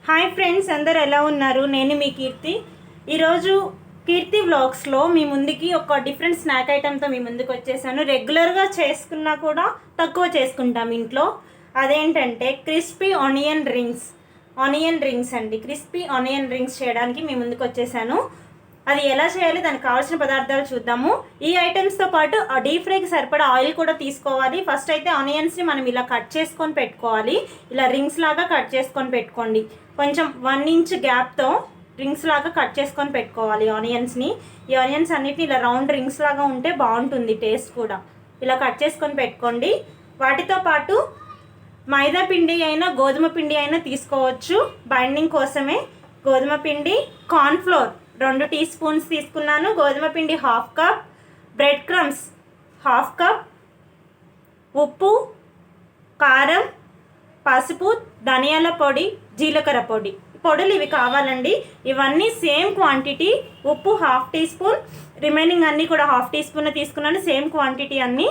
Hi friends, అందరు ఎలా ఉన్నారు? నేను మీ కీర్తి. ఈరోజు కీర్తి వ్లాగ్స్లో మీ ముందుకి ఒక డిఫరెంట్ స్నాక్ ఐటెంతో మీ ముందుకు వచ్చేసాను. రెగ్యులర్గా చేసుకున్నా కూడా తక్కువ చేసుకుంటాం ఇంట్లో. అదేంటంటే క్రిస్పీ ఆనియన్ రింగ్స్ అండి. క్రిస్పీ ఆనియన్ రింగ్స్ చేయడానికి మీ ముందుకు వచ్చేసాను. అది ఎలా చేయాలి, దానికి కావాల్సిన పదార్థాలు చూద్దాము. ఈ ఐటమ్స్తో పాటు ఆ డీప్ ఫ్రైకి సరిపడా ఆయిల్ కూడా తీసుకోవాలి. ఫస్ట్ అయితే ఆనియన్స్ని మనం ఇలా కట్ చేసుకొని పెట్టుకోవాలి. ఇలా రింగ్స్ లాగా కట్ చేసుకొని పెట్టుకోండి. కొంచెం 1 ఇంచ్ గ్యాప్తో రింగ్స్ లాగా కట్ చేసుకొని పెట్టుకోవాలి ఆనియన్స్ని. ఈ ఆనియన్స్ అన్నిటిని ఇలా రౌండ్ రింగ్స్ లాగా ఉంటే బాగుంటుంది, టేస్ట్ కూడా. ఇలా కట్ చేసుకొని పెట్టుకోండి. వాటితో పాటు మైదా పిండి అయినా గోధుమ పిండి అయినా తీసుకోవచ్చు బైండింగ్ కోసమే. గోధుమ పిండి, కార్న్ఫ్లోర్ 2 టీ స్పూన్స్ తీసుకున్నాను, గోధుమ పిండి 1/2 కప్, బ్రెడ్ క్రమ్స్ 1/2 కప్, ఉప్పు, కారం, పసుపు, ధనియాల పొడి, జీలకర్ర పొడి. పొడులు ఇవి కావాలండి. ఇవన్నీ సేమ్ క్వాంటిటీ. ఉప్పు 1/2 టీ స్పూన్, రిమైనింగ్ అన్నీ కూడా 1/2 టీ స్పూన్ తీసుకున్నాను, సేమ్ క్వాంటిటీ అన్నీ.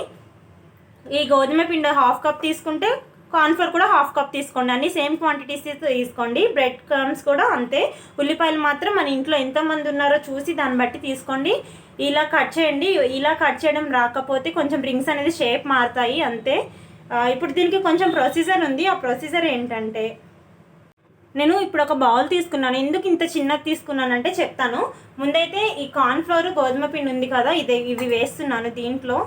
ఈ గోధుమ పిండి 1/2 కప్ తీసుకుంటే కార్న్ఫ్లోర్ కూడా 1/2 కప్ తీసుకోండి. అన్నీ సేమ్ క్వాంటిటీస్ తీసుకోండి. బ్రెడ్ క్రమ్స్ కూడా అంతే. ఉల్లిపాయలు మాత్రం మన ఇంట్లో ఎంతమంది ఉన్నారో చూసి దాన్ని బట్టి తీసుకోండి. ఇలా కట్ చేయండి. ఇలా కట్ చేయడం రాకపోతే కొంచెం రింగ్స్ అనేది షేప్ మారుతాయి, అంతే. ఇప్పుడు దీనికి కొంచెం ప్రొసీజర్ ఉంది. ఆ ప్రొసీజర్ ఏంటంటే, నేను ఇప్పుడు ఒక బౌల్ తీసుకున్నాను. ఎందుకు ఇంత చిన్నది తీసుకున్నానంటే చెప్తాను. ముందైతే ఈ కార్న్ఫ్లోర్, గోధుమ పిండి ఉంది కదా, ఇవి వేస్తున్నాను. దీంట్లో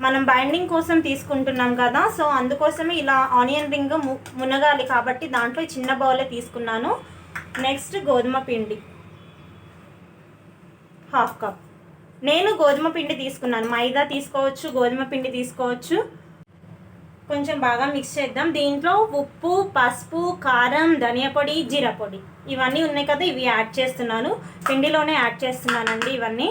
మనం బైండింగ్ కోసం తీసుకుంటున్నాం కదా, సో అందుకోసమే ఇలా ఆనియన్ రింగ్ మునగాలి కాబట్టి దాంట్లో చిన్న బౌలే తీసుకున్నాను. నెక్స్ట్ గోధుమ పిండి 1/2 కప్. నేను గోధుమ పిండి తీసుకున్నాను. మైదా తీసుకోవచ్చు, గోధుమ పిండి తీసుకోవచ్చు. కొంచెం బాగా మిక్స్ చేద్దాం. దీంట్లో ఉప్పు, పసుపు, కారం, ధనియా పొడి, జీరా పొడి ఇవన్నీ ఉన్నాయి కదా, ఇవి యాడ్ చేస్తున్నాను. పిండిలోనే యాడ్ చేస్తున్నానండి. ఇవన్నీ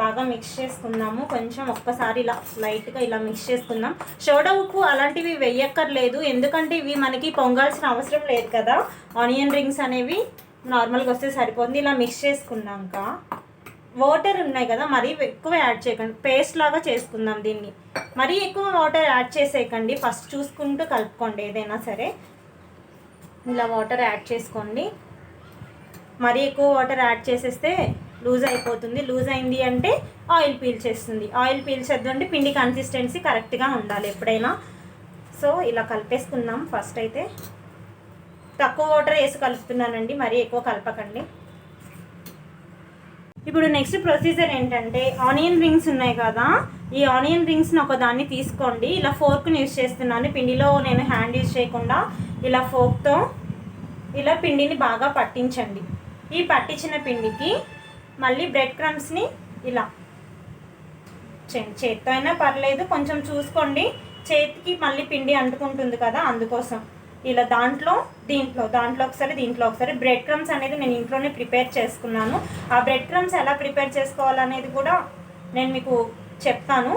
బాగా మిక్స్ చేసుకుందాము. కొంచెం ఒక్కసారి ఇలా లైట్గా ఇలా మిక్స్ చేసుకుందాం. సోడా ఉప్పు అలాంటివి వేయక్కర్లేదు, ఎందుకంటే ఇవి మనకి పొంగాల్సిన అవసరం లేదు కదా. ఆనియన్ రింగ్స్ అనేవి నార్మల్గా వస్తే సరిపోతుంది. ఇలా మిక్స్ చేసుకున్నాక వాటర్ ఉన్నాయి కదా, మరీ ఎక్కువ యాడ్ చేయకండి. పేస్ట్ లాగా చేసుకుందాం దీన్ని. మరీ ఎక్కువ వాటర్ యాడ్ చేసేయకండి. ఫస్ట్ చూసుకుంటూ కలుపుకోండి ఏదైనా సరే. ఇలా వాటర్ యాడ్ చేసుకోండి. మరీ ఎక్కువ వాటర్ యాడ్ చేసేస్తే లూజ్ అయిపోతుంది. లూజ్ అయింది అంటే ఆయిల్ పీల్చేస్తుంది. ఆయిల్ పీల్చేద్దంటే పిండి కన్సిస్టెన్సీ కరెక్ట్గా ఉండాలి ఎప్పుడైనా. సో ఇలా కలిపేసుకుందాం. ఫస్ట్ అయితే తక్కువ వాటర్ వేసి కలుపుతున్నానండి, మరీ ఎక్కువ కలపకండి. ఇప్పుడు నెక్స్ట్ ప్రొసీజర్ ఏంటంటే, ఆనియన్ రింగ్స్ ఉన్నాయి కదా, ఈ ఆనియన్ రింగ్స్ని ఒకదాన్ని తీసుకోండి. ఇలా ఫోర్క్ని యూజ్ చేస్తున్నాను. పిండిలో నేను హ్యాండ్ యూజ్ చేయకుండా ఇలా ఫోర్క్తో ఇలా పిండిని బాగా పట్టించండి. ఈ పట్టించిన పిండికి మళ్ళీ బ్రెడ్ క్రమ్స్ని ఇలా చేత్తో అయినా పర్లేదు, కొంచెం చూసుకోండి. చేతికి మళ్ళీ పిండి అంటుకుంటుంది కదా, అందుకోసం ఇలా దాంట్లో ఒకసారి బ్రెడ్ క్రమ్స్ అనేది నేను ఇంట్లోనే ప్రిపేర్ చేసుకున్నాను. ఆ బ్రెడ్ క్రమ్స్ ఎలా ప్రిపేర్ చేసుకోవాలనేది కూడా నేను మీకు చెప్తాను.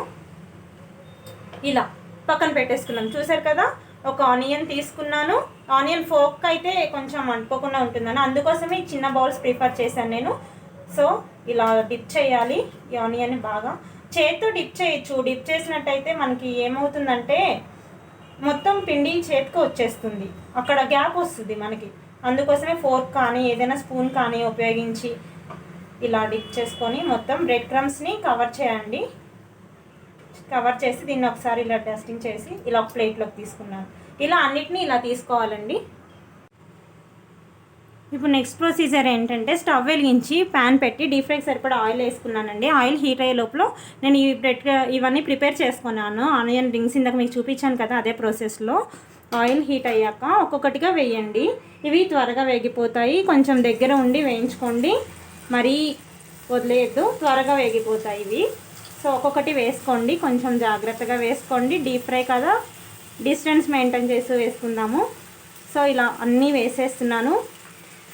ఇలా పక్కన పెట్టేసుకున్నాను. చూసారు కదా, ఒక ఆనియన్ తీసుకున్నాను. ఆనియన్ ఫోక్ అయితే కొంచెం అంటుకోకుండా ఉంటుందని అందుకోసమే చిన్న బౌల్స్ ప్రిఫర్ చేశాను నేను. సో ఇలా డిప్ చేయాలి ఈ ఆనియన్ని బాగా. చేతితో డిప్ చేయొచ్చు. డిప్ చేసినట్టయితే మనకి ఏమవుతుందంటే మొత్తం పిండి చేతికి వచ్చేస్తుంది, అక్కడ గ్యాప్ వస్తుంది మనకి. అందుకోసమే ఫోర్క్ కానీ ఏదైనా స్పూన్ కానీ ఉపయోగించి ఇలా డిప్ చేసుకొని మొత్తం బ్రెడ్ క్రమ్స్ని కవర్ చేయండి. కవర్ చేసి దీన్ని ఒకసారి ఇలా డస్టింగ్ చేసి ఇలా ఒక ప్లేట్లోకి తీసుకున్నాను. ఇలా అన్నిటినీ ఇలా తీసుకోవాలండి. ఇప్పుడు నెక్స్ట్ ప్రొసీజర్ ఏంటంటే, స్టవ్ వెలిగించి ప్యాన్ పెట్టి డీప్ ఫ్రైకి సరిపడా ఆయిల్ వేసుకున్నానండి. ఆయిల్ హీట్ అయ్యే లోపల నేను ఈ ఇవన్నీ ప్రిపేర్ చేసుకున్నాను. ఆనియన్ రింగ్స్ ఇందాక మీకు చూపించాను కదా, అదే ప్రాసెస్లో. ఆయిల్ హీట్ అయ్యాక ఒక్కొక్కటిగా వేయండి. ఇవి త్వరగా వేగిపోతాయి. కొంచెం దగ్గర ఉండి వేయించుకోండి, మరీ వదిలేయద్దు, త్వరగా వేగిపోతాయి ఇవి. సో ఒక్కొక్కటి వేసుకోండి, కొంచెం జాగ్రత్తగా వేసుకోండి. డీప్ ఫ్రై కదా, డిస్టెన్స్ మెయింటైన్ చేసి వేసుకుందాము. సో ఇలా అన్నీ వేసేస్తున్నాను.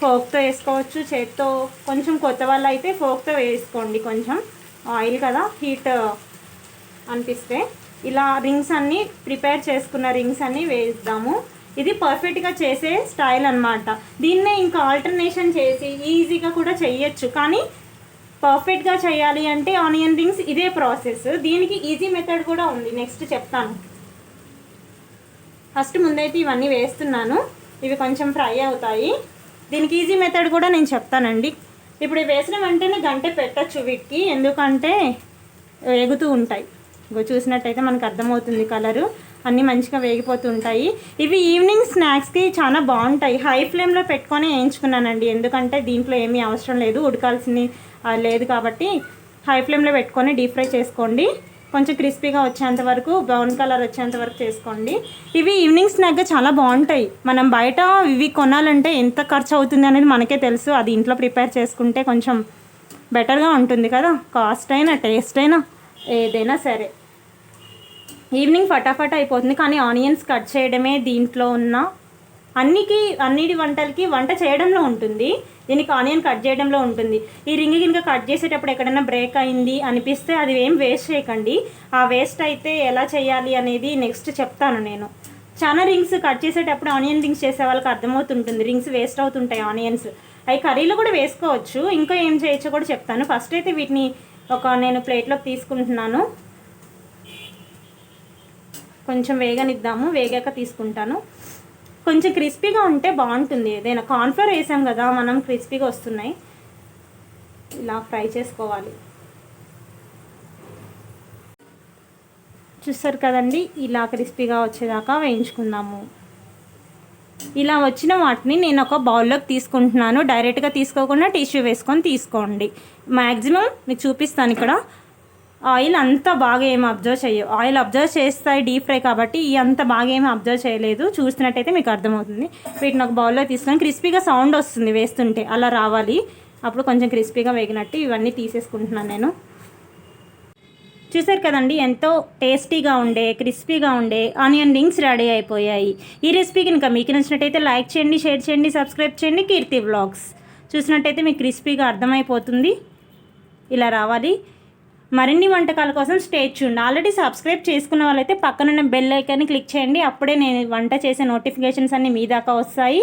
ఫోక్తో వేసుకోవచ్చు, చేత్తో. కొంచెం కొత్త వాళ్ళు అయితే ఫోక్తో వేసుకోండి. కొంచెం ఆయిల్ కదా, హీట్ అనిపిస్తే. ఇలా రింగ్స్ అన్నీ ప్రిపేర్ చేసుకున్న రింగ్స్ అన్నీ వేద్దాము. ఇది పర్ఫెక్ట్గా చేసే స్టైల్ అన్నమాట. దీన్నే ఇంకా ఆల్టర్నేషన్ చేసి ఈజీగా కూడా చేయొచ్చు, కానీ పర్ఫెక్ట్గా చేయాలి అంటే ఆనియన్ రింగ్స్ ఇదే ప్రాసెస్. దీనికి ఈజీ మెథడ్ కూడా ఉంది, నెక్స్ట్ చెప్తాను. ఫస్ట్ ముందైతే ఇవన్నీ వేస్తున్నాను. ఇవి కొంచెం ఫ్రై అవుతాయి. దీనికి ఈజీ మెథడ్ కూడా నేను చెప్తానండి. ఇప్పుడు వేసిన వెంటనే గంట పెట్టచ్చు వీటికి, ఎందుకంటే వేగుతూ ఉంటాయి. చూసినట్టయితే మనకు అర్థమవుతుంది కలరు అన్నీ మంచిగా వేగిపోతూ ఉంటాయి. ఇవి ఈవినింగ్ స్నాక్స్కి చాలా బాగుంటాయి. హై ఫ్లేమ్లో పెట్టుకొని వేయించుకున్నానండి, ఎందుకంటే దీంట్లో ఏమీ అవసరం లేదు, ఉడకాల్సింది లేదు కాబట్టి హై ఫ్లేమ్లో పెట్టుకొని డీప్ ఫ్రై చేసుకోండి. కొంచెం క్రిస్పీగా వచ్చేంత వరకు, బ్రౌన్ కలర్ వచ్చేంత వరకు చేసుకోండి. ఇవి ఈవినింగ్ స్నాక్గా చాలా బాగుంటాయి. మనం బయట ఇవి కొనాలంటే ఎంత ఖర్చు అవుతుంది అనేది మనకే తెలుసు. అది ఇంట్లో ప్రిపేర్ చేసుకుంటే కొంచెం బెటర్గా ఉంటుంది కదా, కాస్ట్ అయినా టేస్ట్ అయినా ఏదైనా సరే. ఈవినింగ్ ఫటాఫట్ అయిపోతుంది, కానీ ఆనియన్స్ కట్ చేయడమే దీంట్లో ఉన్న అన్నిటి వంటలకి వంట చేయడంలో ఉంటుంది, దీనికి ఆనియన్ కట్ చేయడంలో ఉంటుంది. ఈ రింగ్ కనుక కట్ చేసేటప్పుడు ఎక్కడైనా బ్రేక్ అయింది అనిపిస్తే అది ఏం వేస్ట్ చేయకండి. ఆ వేస్ట్ అయితే ఎలా చేయాలి అనేది నెక్స్ట్ చెప్తాను నేను. చాలా రింగ్స్ కట్ చేసేటప్పుడు ఆనియన్ రింగ్స్ చేసే వాళ్ళకి అర్థమవుతుంటుంది, రింగ్స్ వేస్ట్ అవుతుంటాయి ఆనియన్స్. అవి కర్రీలో కూడా వేసుకోవచ్చు, ఇంకా ఏం చేయొచ్చో కూడా చెప్తాను. ఫస్ట్ అయితే వీటిని నేను ప్లేట్లోకి తీసుకుంటున్నాను. కొంచెం వేగనిద్దాము, వేగాక తీసుకుంటాను. కొంచెం క్రిస్పీగా ఉంటే బాగుంటుంది. ఏదైనా కార్న్ఫ్లోర్ వేసాం కదా మనం, క్రిస్పీగా వస్తున్నాయి. ఇలా ఫ్రై చేసుకోవాలి. చూస్తారు కదండి, ఇలా క్రిస్పీగా వచ్చేదాకా వేయించుకుందాము. ఇలా వచ్చిన వాటిని నేను ఒక బౌల్లోకి తీసుకుంటున్నాను. డైరెక్ట్గా తీసుకోకుండా టిష్యూ వేసుకొని తీసుకోండి. మ్యాక్సిమం మీకు చూపిస్తాను. ఇక్కడ ఆయిల్ అంతా బాగా ఏమి అబ్జర్వ్ చేయవు, ఆయిల్ అబ్జర్వ్ చేస్తాయి డీప్ ఫ్రై కాబట్టి, ఈ అంత బాగా ఏమి అబ్జర్వ్ చేయలేదు. చూసినట్టయితే మీకు అర్థమవుతుంది. వీటిని ఒక బౌల్లో తీసుకొని, క్రిస్పీగా సౌండ్ వస్తుంది వేస్తుంటే, అలా రావాలి. అప్పుడు కొంచెం క్రిస్పీగా వేగినట్టు. ఇవన్నీ తీసేసుకుంటున్నాను నేను. చూసారు కదండి, ఎంతో టేస్టీగా ఉండే, క్రిస్పీగా ఉండే ఆనియన్ రింగ్స్ రెడీ అయిపోయాయి. ఈ రెసిపీ కనుక మీకు నచ్చినట్టయితే లైక్ చేయండి, షేర్ చేయండి, సబ్స్క్రైబ్ చేయండి. కీర్తి వ్లాగ్స్ చూసినట్టయితే మీకు క్రిస్పీగా అర్థమైపోతుంది. ఇలా రావాలి. మరిన్ని వంటకాల కోసం స్టే ట్యూన్డ్. ఆల్రెడీ సబ్స్క్రైబ్ చేసుకున్న వాళ్ళైతే పక్కనున్న బెల్ ఐకాన్ని క్లిక్ చేయండి. అప్పుడే నేను వంట చేసే నోటిఫికేషన్స్ అన్నీ మీ దాకా వస్తాయి.